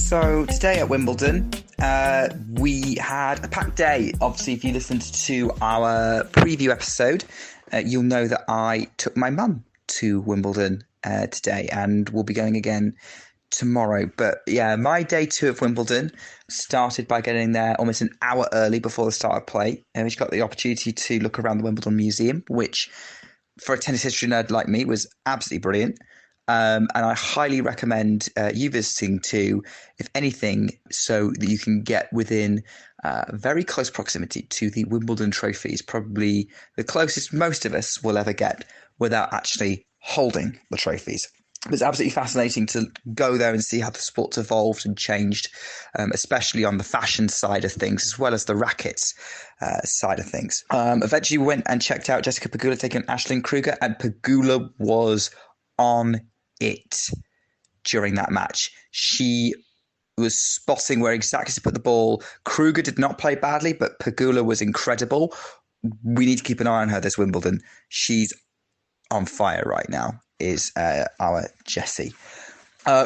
So today at Wimbledon, we had a packed day. Obviously, if you listened to our preview episode, you'll know that I took my mum to Wimbledon today, and we'll be going again tomorrow. But yeah, my day two of Wimbledon started by getting there almost an hour early before the start of play, and we got the opportunity to look around the Wimbledon Museum, which for a tennis history nerd like me was absolutely brilliant. And I highly recommend you visiting too, if anything, so that you can get within very close proximity to the Wimbledon trophies, probably the closest most of us will ever get without actually holding the trophies. It's absolutely fascinating to go there and see how the sport's evolved and changed, especially on the fashion side of things, as well as the rackets side of things. Eventually, we went and checked out Jessica Pegula taking Ashlyn Kruger, and Pegula was on it during that match. She was spotting where exactly to put the ball. Kruger did not play badly, but Pegula was incredible. We need to keep an eye on her this Wimbledon. She's on fire right now, is our Jessie.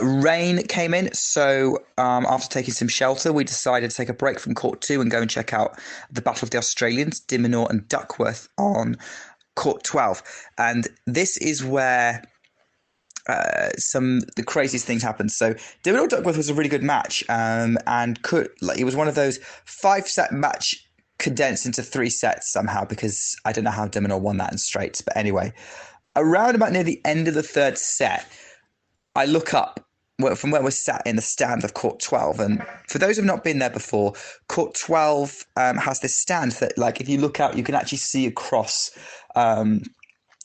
Rain came in, so after taking some shelter, we decided to take a break from Court 2 and go and check out the Battle of the Australians, De Minaur and Duckworth on Court 12. And this is where the craziest things happened. So De Minaur Duckworth was a really good match, and it was one of those 5-set match condensed into 3 sets somehow, because I don't know how De Minaur won that in straights. But anyway, around about near the end of the 3rd set, I look up from where we're sat in the stand of Court 12. And for those who have not been there before, Court 12 has this stand that, like, if you look out, you can actually see across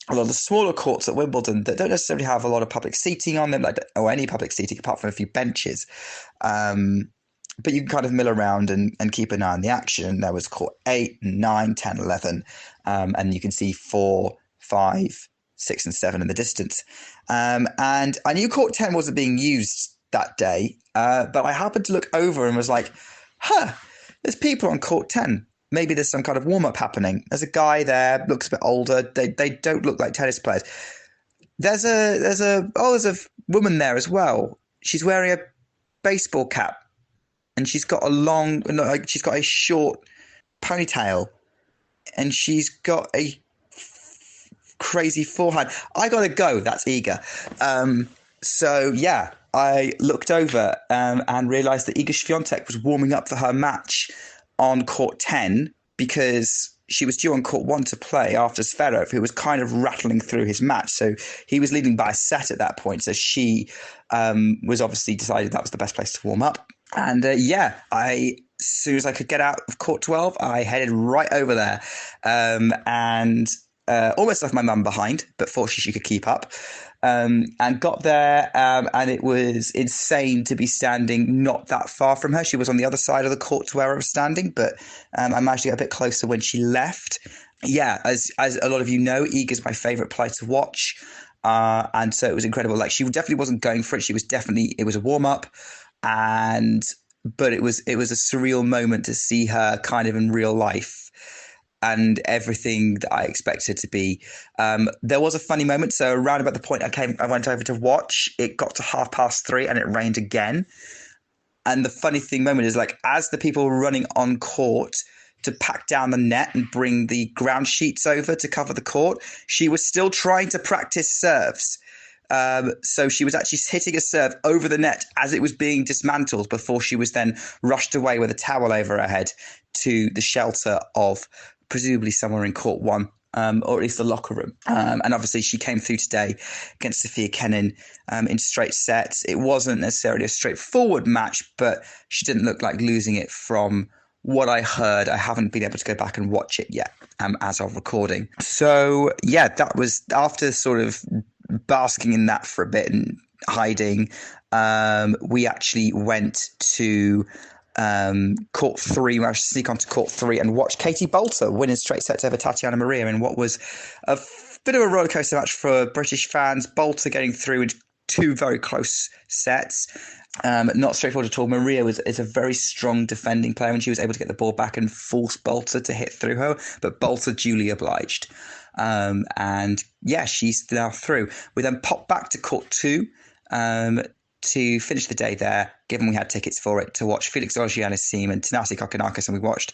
a lot of the smaller courts at Wimbledon that don't necessarily have a lot of public seating on them, or any public seating apart from a few benches. But you can kind of mill around and keep an eye on the action. There was Court 8, 9, 10, 11, and you can see 4, 5, 6 and 7 in the distance. And I knew Court 10 wasn't being used that day, but I happened to look over and was like, there's people on Court 10. Maybe there's some kind of warm-up happening. There's a guy there, looks a bit older. They don't look like tennis players. There's a woman there as well. She's wearing a baseball cap, and she's got a short ponytail, and she's got a crazy forehand. I gotta go. That's Iga. So yeah, I looked over and realised that Iga Świątek was warming up for her match on Court 10, because she was due on Court 1 to play after Zverev, who was kind of rattling through his match. So he was leading by a set at that point. So she was obviously decided that was the best place to warm up. And as soon as I could get out of Court 12, I headed right over there and almost left my mum behind, but fortunately she could keep up. And got there, and it was insane to be standing not that far from her. She was on the other side of the court to where I was standing, but I managed to get a bit closer when she left. Yeah, as a lot of you know, Iga's my favourite player to watch, and so it was incredible. Like, she definitely wasn't going for it. It was a warm up, but it was a surreal moment to see her kind of in real life. And everything that I expected to be. There was a funny moment. So around about the point I went over to watch, it got to 3:30 and it rained again. And the funny moment is, like, as the people were running on court to pack down the net and bring the ground sheets over to cover the court, she was still trying to practice serves. So she was actually hitting a serve over the net as it was being dismantled before she was then rushed away with a towel over her head to the shelter of presumably somewhere in Court 1, or at least the locker room. And obviously she came through today against Sophia Kenin in straight sets. It wasn't necessarily a straightforward match, but she didn't look like losing it from what I heard. I haven't been able to go back and watch it yet as of recording. So yeah, that was after sort of basking in that for a bit and hiding. We actually went to Court 3, where I sneak onto Court 3 and watch Katie Boulter win in straight sets over Tatiana Maria in what was a bit of a rollercoaster match for British fans. Boulter getting through in 2 very close sets. Not straightforward at all. Maria is a very strong defending player, and she was able to get the ball back and force Boulter to hit through her, but Boulter duly obliged. And yeah, she's now through. We then pop back to Court 2 to finish the day there, given we had tickets for it, to watch Felix Auger-Aliassime and Thanasi Kokkinakis, and we watched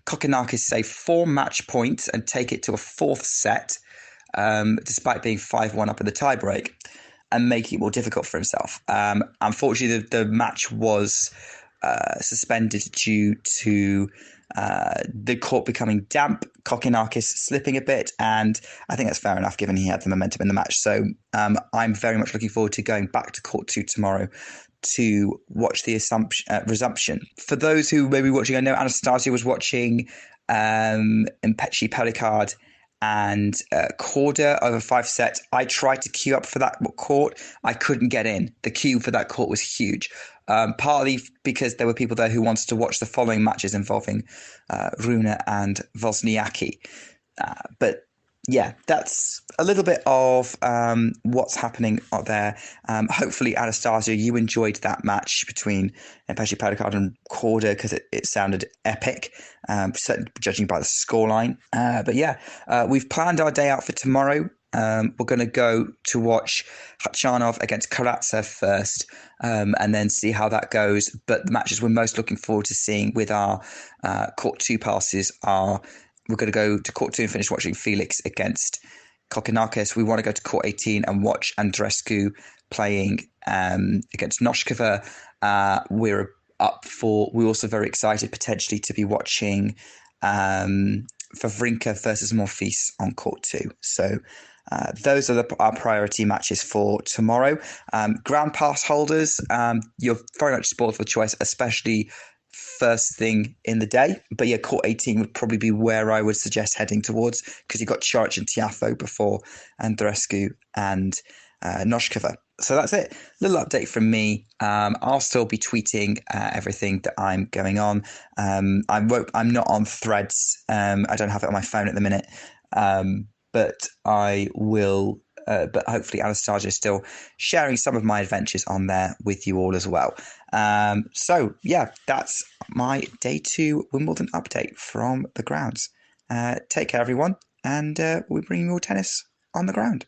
Kokkinakis save 4 match points and take it to a 4th set, despite being 5-1 up in the tiebreak, and making it more difficult for himself. Unfortunately, the match was suspended due to the court becoming damp, Kokkinakis slipping a bit, and I think that's fair enough given he had the momentum in the match. So I'm very much looking forward to going back to court 2 tomorrow to watch the resumption. For those who may be watching, I know Anastasia was watching Mpechi Pelicard and Korda over 5 sets. I tried to queue up for that court. I couldn't get in. The queue for that court was huge. Partly because there were people there who wanted to watch the following matches involving Rune and Wozniacki. But yeah, that's a little bit of what's happening out there. Hopefully, Anastasia, you enjoyed that match between Mpechi Pelicard and Korda because it sounded epic, certainly judging by the scoreline. But yeah, we've planned our day out for tomorrow. We're going to go to watch Khachanov against Karatsev first, and then see how that goes. But the matches we're most looking forward to seeing with our Court 2 passes are, we're going to go to Court 2 and finish watching Felix against Kokkinakis. We want to go to Court 18 and watch Andreescu playing against Noskova. We're also very excited potentially to be watching Wawrinka versus Monfils on Court 2. So those are our priority matches for tomorrow. Ground pass holders, you're very much spoiled for choice, especially first thing in the day. But yeah, Court 18 would probably be where I would suggest heading towards, because you've got Coric and Tiafoe before Andreescu and Noskova. So that's it. Little update from me. I'll still be tweeting everything that I'm going on. I'm not on Threads. I don't have it on my phone at the minute. But I will. But hopefully Anastasia is still sharing some of my adventures on there with you all as well. So yeah, that's my day 2 Wimbledon update from the grounds. Take care, everyone, and we'll bring you more tennis on the ground.